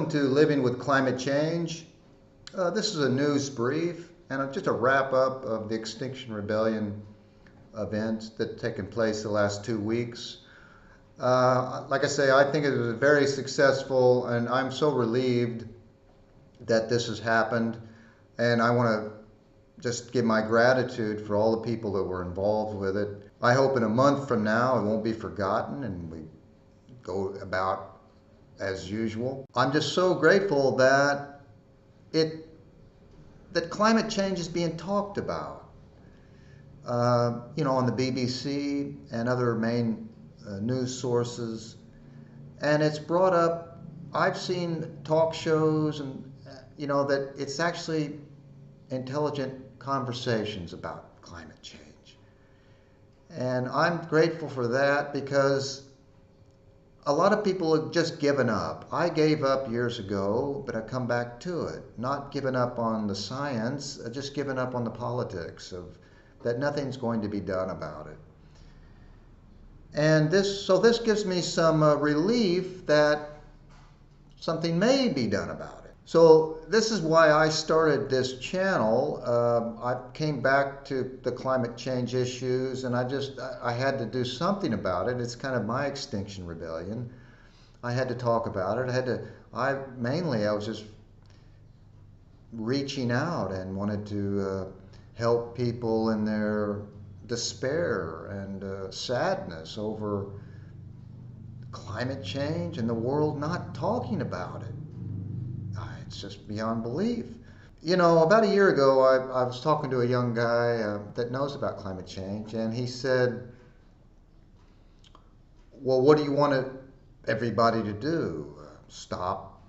Welcome to Living with Climate Change. This is a news brief and just a wrap up of the Extinction Rebellion events that have taken place the last 2 weeks. Like I say, I think it was very successful, and I'm so relieved that this has happened. And I want to just give my gratitude for all the people that were involved with it. I hope in a month from now it won't be forgotten and we go about as usual. I'm just so grateful that climate change is being talked about. On the BBC and other main news sources, and it's brought up. I've seen talk shows, and that it's actually intelligent conversations about climate change, and I'm grateful for that because a lot of people have just given up. I gave up years ago, but I've come back to it. Not given up on the science, just given up on the politics of that nothing's going to be done about it. And this gives me some relief that something may be done about it. So this is why I started this channel. I came back to the climate change issues, and I had to do something about it. It's kind of my extinction rebellion. I had to talk about it. I was just reaching out and wanted to help people in their despair and sadness over climate change and the world not talking about it. It's just beyond belief. About a year ago, I was talking to a young guy that knows about climate change, and he said, well, what do you want everybody to do? Stop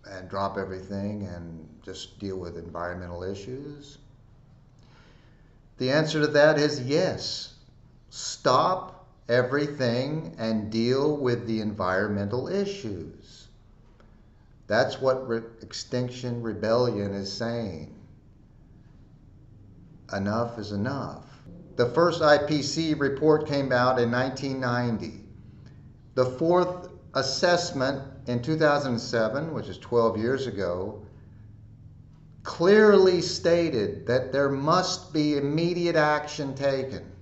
and drop everything and just deal with environmental issues? The answer to that is yes. Stop everything and deal with the environmental issues. That's what Extinction Rebellion is saying. Enough is enough. The first IPCC report came out in 1990. The fourth assessment in 2007, which is 12 years ago, clearly stated that there must be immediate action taken.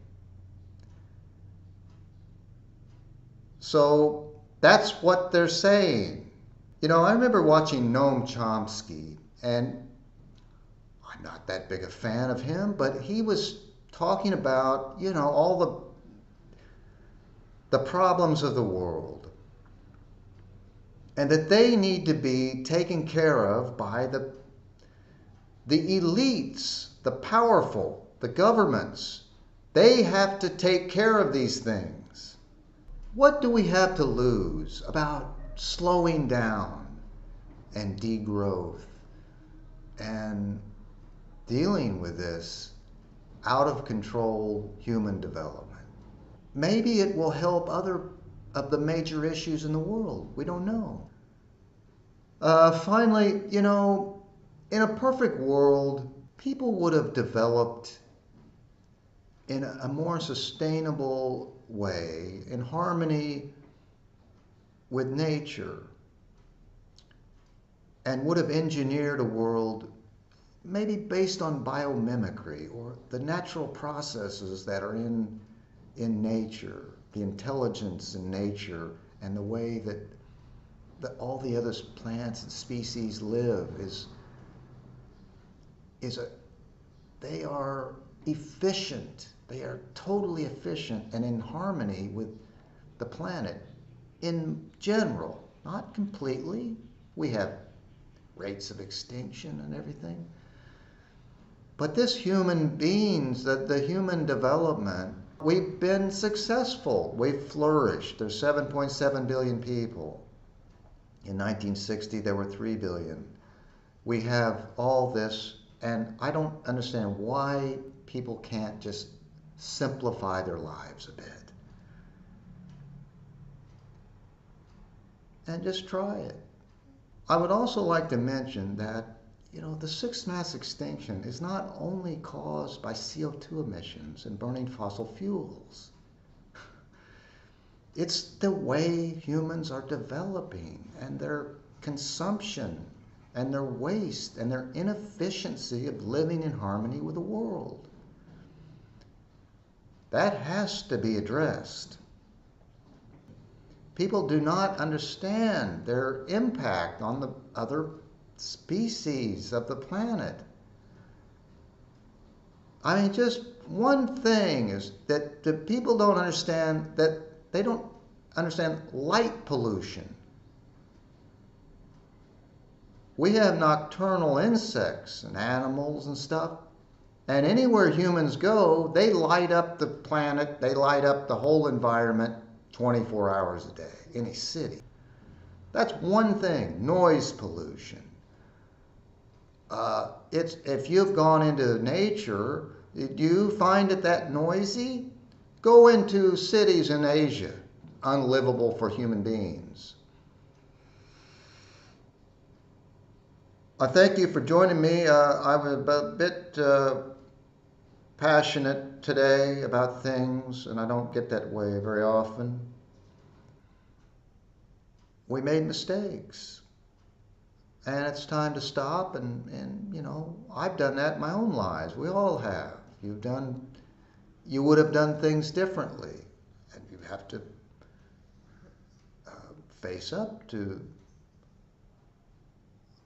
So that's what they're saying. I remember watching Noam Chomsky, and I'm not that big a fan of him, but he was talking about, all the problems of the world, and that they need to be taken care of by the elites, the powerful, the governments. They have to take care of these things. What do we have to lose about slowing down and degrowth and dealing with this out of control human development? Maybe it will help other of the major issues in the world. We don't know. Finally, in a perfect world, people would have developed in a more sustainable way, in harmony with nature, and would have engineered a world maybe based on biomimicry or the natural processes that are in nature, the intelligence in nature, and the way that all the other plants and species live they are efficient. They are totally efficient and in harmony with the planet in general, not completely. We have rates of extinction and everything. But this human beings, the human development, we've been successful. We've flourished. There's 7.7 billion people. In 1960, there were 3 billion. We have all this, and I don't understand why people can't just simplify their lives a bit. And just try it. I would also like to mention that, the sixth mass extinction is not only caused by CO2 emissions and burning fossil fuels. It's the way humans are developing, and they're consumption and their waste and their inefficiency of living in harmony with the world. That has to be addressed. People do not understand their impact on the other species of the planet. I mean, just one thing is that the people don't understand that they don't understand light pollution. We have nocturnal insects and animals and stuff, and anywhere humans go, they light up the planet, they light up the whole environment 24 hours a day, any city. That's one thing, noise pollution. If you've gone into nature, do you find it that noisy? Go into cities in Asia, unlivable for human beings. I thank you for joining me. I was a bit passionate today about things, and I don't get that way very often. We made mistakes, and it's time to stop, and you know, I've done that in my own lives. We all have. You would have done things differently, and you have to face up to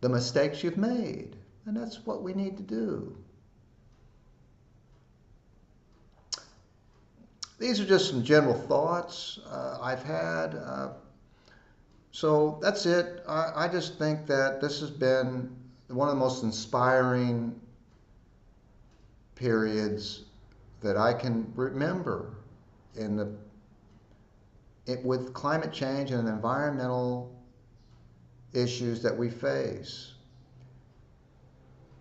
the mistakes you've made, and that's what we need to do. These are just some general thoughts I've had. So that's it. I just think that this has been one of the most inspiring periods that I can remember with climate change and environmental issues that we face.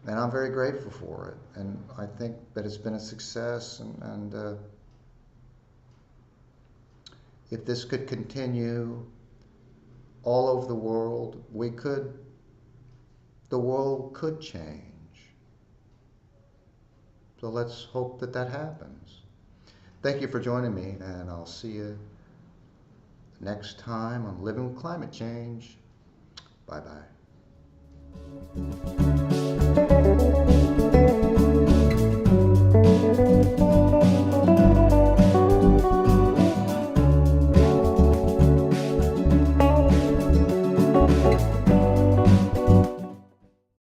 And I'm very grateful for it. And I think that it's been a success. And if this could continue all over the world, the world could change. So let's hope that that happens. Thank you for joining me, and I'll see you next time on Living with Climate Change. Bye-bye.